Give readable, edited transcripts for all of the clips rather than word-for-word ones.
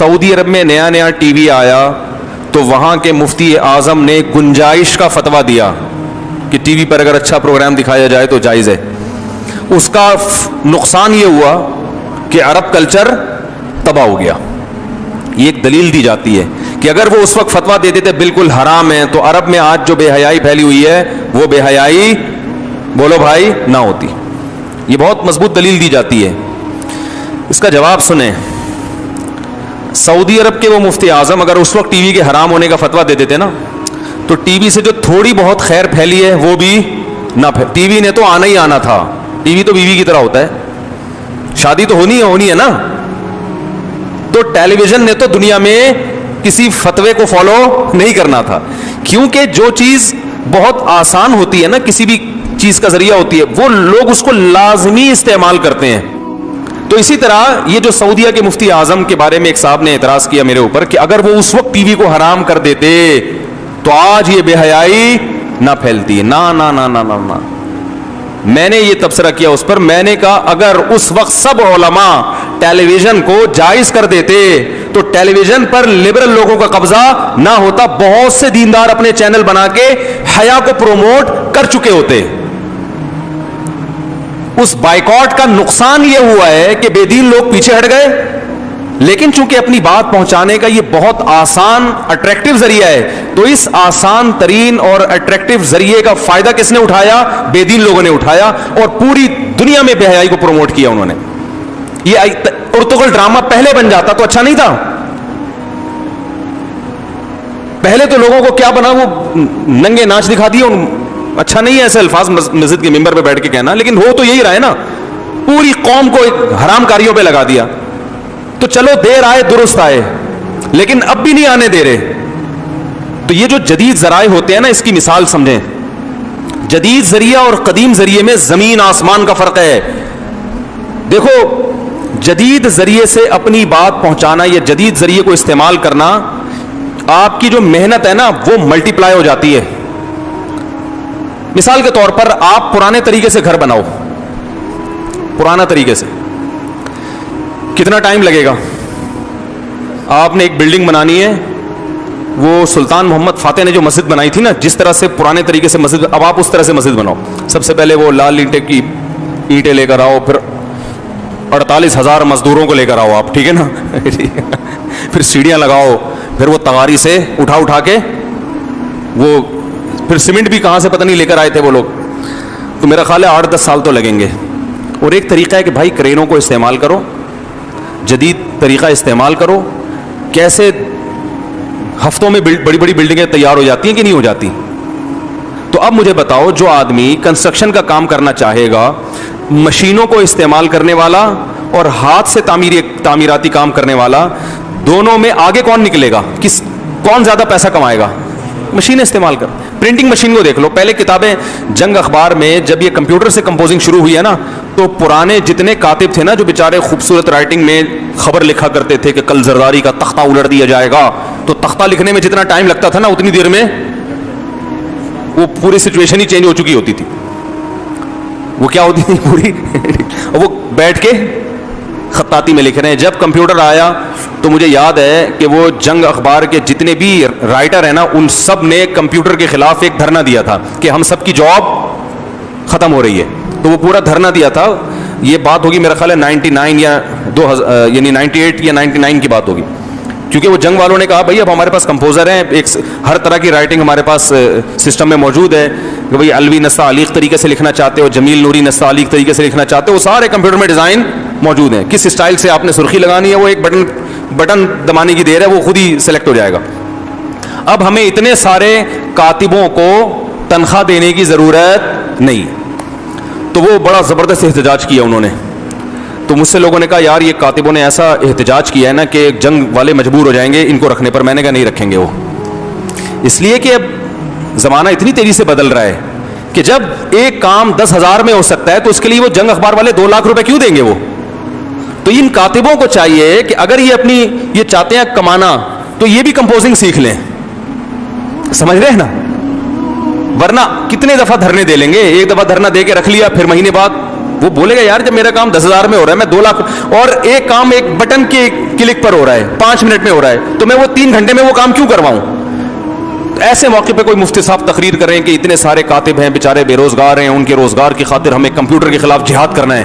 سعودی عرب میں نیا نیا ٹی وی آیا تو وہاں کے مفتی اعظم نے گنجائش کا فتویٰ دیا کہ ٹی وی پر اگر اچھا پروگرام دکھایا جائے تو جائز ہے. اس کا نقصان یہ ہوا کہ عرب کلچر تباہ ہو گیا. یہ ایک دلیل دی جاتی ہے کہ اگر وہ اس وقت فتویٰ دیتے تھے بالکل حرام ہے تو عرب میں آج جو بے حیائی پھیلی ہوئی ہے وہ بے حیائی بولو بھائی نہ ہوتی. یہ بہت مضبوط دلیل دی جاتی ہے. اس کا جواب سنیں. سعودی عرب کے وہ مفتی اعظم اگر اس وقت ٹی وی کے حرام ہونے کا فتویٰ دیتے تھے نا تو ٹی وی سے جو تھوڑی بہت خیر پھیلی ہے وہ بھی نہ ٹی وی نے تو آنا ہی آنا تھا. ٹی وی تو بیوی کی طرح ہوتا ہے, شادی تو ہونی ہے نا. تو ٹیلی ویژن نے تو دنیا میں کسی فتوے کو فالو نہیں کرنا تھا, کیونکہ جو چیز بہت آسان ہوتی ہے نا, کسی بھی چیز کا ذریعہ ہوتی ہے, وہ لوگ اس کو لازمی استعمال کرتے ہیں. تو اسی طرح یہ جو سعودیہ کے مفتی اعظم کے بارے میں ایک صاحب نے اعتراض کیا میرے اوپر کہ اگر وہ اس وقت ٹی وی کو حرام کر دیتے تو آج یہ بے حیائی نہ پھیلتی. نہ میں نے یہ تبصرہ کیا اس پر, میں نے کہا اگر اس وقت سب علماء ٹیلی ویژن کو جائز کر دیتے تو ٹیلی ویژن پر لبرل لوگوں کا قبضہ نہ ہوتا. بہت سے دیندار اپنے چینل بنا کے حیا کو پروموٹ کر چکے ہوتے. اس بائیکاٹ کا نقصان یہ ہوا ہے کہ بے دین لوگ پیچھے ہٹ گئے, لیکن چونکہ اپنی بات پہنچانے کا یہ بہت آسان اٹریکٹیو ذریعہ ہے تو اس آسان ترین اور اٹریکٹیو ذریعے کا فائدہ کس نے اٹھایا؟ بے دین لوگوں نے اٹھایا, اور پوری دنیا میں بے حیائی کو پروموٹ کیا انہوں نے. یہ ارطغرل ڈرامہ پہلے بن جاتا تو اچھا نہیں تھا. پہلے تو لوگوں کو کیا بنا, وہ ننگے ناچ دکھا دیے. اچھا نہیں ہے ایسے الفاظ مسجد کے ممبر پہ بیٹھ کے کہنا, لیکن ہو تو یہی رہا ہے نا, پوری قوم کو حرام کاریوں پہ لگا دیا. تو چلو دیر آئے درست آئے, لیکن اب بھی نہیں آنے دے رہے. تو یہ جو جدید ذرائع ہوتے ہیں نا, اس کی مثال سمجھیں. جدید ذریعہ اور قدیم ذریعے میں زمین آسمان کا فرق ہے. دیکھو, جدید ذریعے سے اپنی بات پہنچانا یا جدید ذریعے کو استعمال کرنا, آپ کی جو محنت ہے نا وہ ملٹی پلائی ہو جاتی ہے. مثال کے طور پر آپ پرانے طریقے سے گھر بناؤ, پرانا طریقے سے, کتنا ٹائم لگے گا؟ آپ نے ایک بلڈنگ بنانی ہے, وہ سلطان محمد فاتح نے جو مسجد بنائی تھی نا, جس طرح سے پرانے طریقے سے مسجد, اب آپ اس طرح سے مسجد بناؤ. سب سے پہلے وہ لال اینٹیں کی اینٹیں لے کر آؤ, پھر 48,000 مزدوروں کو لے کر آؤ آپ, ٹھیک ہے نا. پھر سیڑھیاں لگاؤ, پھر وہ تغاری سے اٹھا کے وہ, پھر سیمنٹ بھی کہاں سے پتہ نہیں لے کر آئے تھے وہ لوگ. تو میرا خیال ہے 8-10 سال تو لگیں گے. اور ایک طریقہ ہے کہ بھائی کرینوں کو استعمال کرو, جدید طریقہ استعمال کرو. کیسے ہفتوں میں بڑی بڑی بلڈنگیں تیار ہو جاتی ہیں کہ نہیں ہو جاتی. تو اب مجھے بتاؤ, جو آدمی کنسٹرکشن کا کام کرنا چاہے گا, مشینوں کو استعمال کرنے والا اور ہاتھ سے تعمیراتی کام کرنے والا, دونوں میں آگے کون نکلے گا؟ کون زیادہ پیسہ کمائے گا؟ مشینیں استعمال کر. پرنٹنگ مشین کو دیکھ لو. پہلے کتابیں جنگ اخبار میں جب یہ کمپیوٹر سے کمپوزنگ شروع ہوئی ہے نا, تو پرانے جتنے کاتب تھے نا, جو بیچارے خوبصورت رائٹنگ میں خبر لکھا کرتے تھے کہ کل زرداری کا تختہ الٹ دیا جائے گا, تو تختہ لکھنے میں جتنا ٹائم لگتا تھا نا, اتنی دیر میں وہ پوری سچویشن ہی چینج ہو چکی ہوتی تھی. وہ کیا ہوتی تھی پوری وہ بیٹھ کے خطاطی میں لکھ رہے ہیں. جب کمپیوٹر آیا تو مجھے یاد ہے کہ وہ جنگ اخبار کے جتنے بھی رائٹر ہیں نا, ان سب نے کمپیوٹر کے خلاف ایک دھرنا دیا تھا کہ ہم سب کی جاب ختم ہو رہی ہے. تو وہ پورا دھرنا دیا تھا. یہ بات ہوگی میرا خیال ہے 99 یا 2000 یعنی 98 یا 99 کی بات ہوگی, کیونکہ وہ جنگ والوں نے کہا بھائی اب ہمارے پاس کمپوزر ہیں, ایک ہر طرح کی رائٹنگ ہمارے پاس سسٹم میں موجود ہے کہ بھائی الوی نستعلیق طریقے سے لکھنا چاہتے ہو, جمیل نوری نستعلیق طریقے سے لکھنا چاہتے ہو, وہ سارے کمپیوٹر میں ڈیزائن موجود ہیں. کس اسٹائل سے آپ نے سرخی لگانی ہے, وہ ایک بٹن دبانے کی دیر ہے, وہ خود ہی سلیکٹ ہو جائے گا. اب ہمیں اتنے سارے کاتبوں کو تنخواہ دینے کی ضرورت نہیں. تو وہ بڑا زبردست احتجاج کیا انہوں نے. تو مجھ سے لوگوں نے کہا یار یہ کاتبوں نے ایسا احتجاج کیا ہے نا کہ جنگ والے مجبور ہو جائیں گے ان کو رکھنے پر. میں نے کہا نہیں رکھیں گے وہ, اس لیے کہ اب زمانہ اتنی تیزی سے بدل رہا ہے کہ جب ایک کام 10,000 میں ہو سکتا ہے تو اس کے لیے وہ جنگ اخبار والے 2 لاکھ روپے کیوں دیں گے وہ. تو ان کاتبوں کو چاہیے کہ اگر یہ چاہتے ہیں کمانا تو یہ بھی کمپوزنگ سیکھ لیں. سمجھ رہے ہیں نا, ورنہ کتنے دفعہ دھرنے دے لیں گے. ایک دفعہ دھرنا دے کے رکھ لیا, پھر مہینے بعد وہ بولے گا یار جب میرا کام 10,000 میں ہو رہا ہے, میں 2 لاکھ, اور ایک کام ایک بٹن کے کلک پر ہو رہا ہے, 5 منٹ میں ہو رہا ہے, تو میں وہ 3 گھنٹے میں وہ کام کیوں کرواؤں؟ ایسے موقع پہ کوئی مفتی صاحب تقریر کریں کہ اتنے سارے کاتب ہیں بیچارے بے روزگار ہیں, ان کے روزگار کی خاطر ہمیں کمپیوٹر کے خلاف جہاد کرنا ہے,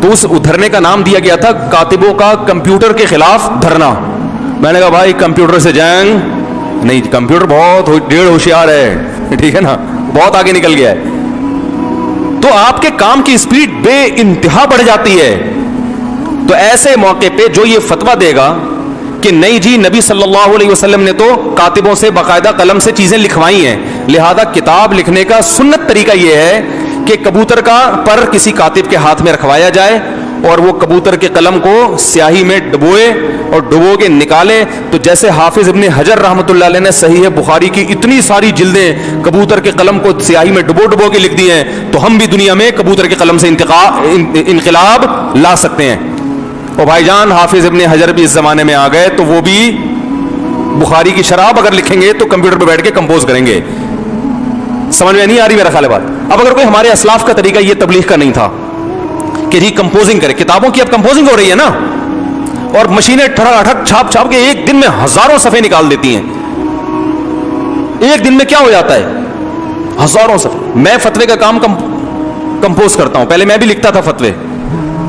تو اس دھرنے کا نام دیا گیا تھا کاتبوں کا کمپیوٹر کے خلاف دھرنا. میں نے کہا بھائی کمپیوٹر سے جنگ نہیں, کمپیوٹر بہت ڈیڑھ ہوشیار ہے, ٹھیک ہے نا, بہت آگے نکل گیا ہے, تو آپ کے کام کی اسپیڈ بے انتہا بڑھ جاتی ہے. تو ایسے موقع پہ جو یہ فتویٰ دے گا کہ نہیں جی نبی صلی اللہ علیہ وسلم نے تو کاتبوں سے باقاعدہ قلم سے چیزیں لکھوائی ہیں, لہذا کتاب لکھنے کا سنت طریقہ یہ ہے کہ کبوتر کا پر کسی کاتب کے ہاتھ میں رکھوایا جائے اور وہ کبوتر کے قلم کو سیاہی میں ڈبوئے اور ڈبو کے نکالے. تو جیسے حافظ ابن حجر رحمۃ اللہ علیہ نے صحیح بخاری کی اتنی ساری جلدیں کبوتر کے قلم کو سیاہی میں ڈبو کے لکھ دی ہیں, تو ہم بھی دنیا میں کبوتر کے قلم سے انقلاب لا سکتے ہیں. اور بھائی جان حافظ ابن حجر بھی اس زمانے میں آ گئے, تو وہ بھی بخاری کی شراب اگر لکھیں گے تو کمپیوٹر پہ بیٹھ کے کمپوز کریں گے. سمجھ میں نہیں آ رہی میرا خیال ہے بات؟ اب اگر کوئی ہمارے اسلاف کا طریقہ یہ تبلیغ کا نہیں تھا کہ جی کمپوزنگ کرے, کتابوں کی اب کمپوزنگ ہو رہی ہے نا, اور مشینیں ٹھڑک چھاپ چھاپ کے ایک دن میں ہزاروں صفحے نکال دیتی ہیں. ایک دن میں کیا ہو جاتا ہے؟ ہزاروں صفحے. میں فتوے کا کام کمپوز کرتا ہوں, پہلے میں بھی لکھتا تھا فتوے,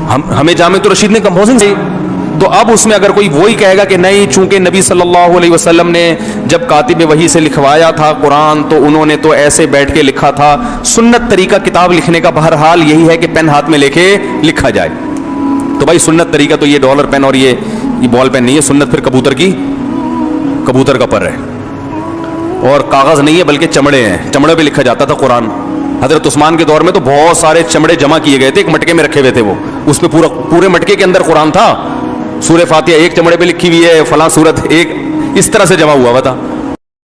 ہمیں جامع الرشید نے کمپوزنگ دی. تو اب اس میں اگر کوئی وہی کہے گا کہ نہیں چونکہ نبی صلی اللہ علیہ وسلم نے جب کاتب وحی سے لکھوایا تھا قرآن تو انہوں نے تو ایسے بیٹھ کے لکھا تھا, سنت طریقہ کتاب لکھنے کا بہرحال یہی ہے کہ پین ہاتھ میں لے کے لکھا جائے. تو بھائی سنت طریقہ تو یہ ڈالر پین اور یہ بال پین نہیں ہے, سنت پھر کبوتر کا پر ہے, اور کاغذ نہیں ہے بلکہ چمڑے ہیں, چمڑے پہ لکھا جاتا تھا قرآن. حضرت عثمان کے دور میں تو بہت سارے چمڑے جمع کیے گئے تھے, ایک مٹکے میں رکھے ہوئے تھے, وہ اس میں پورے مٹکے کے اندر قرآن تھا, سورہ فاتحہ ایک چمڑے پہ لکھی ہوئی ہے, فلاں سورت ایک, اس طرح سے جمع ہوا تھا.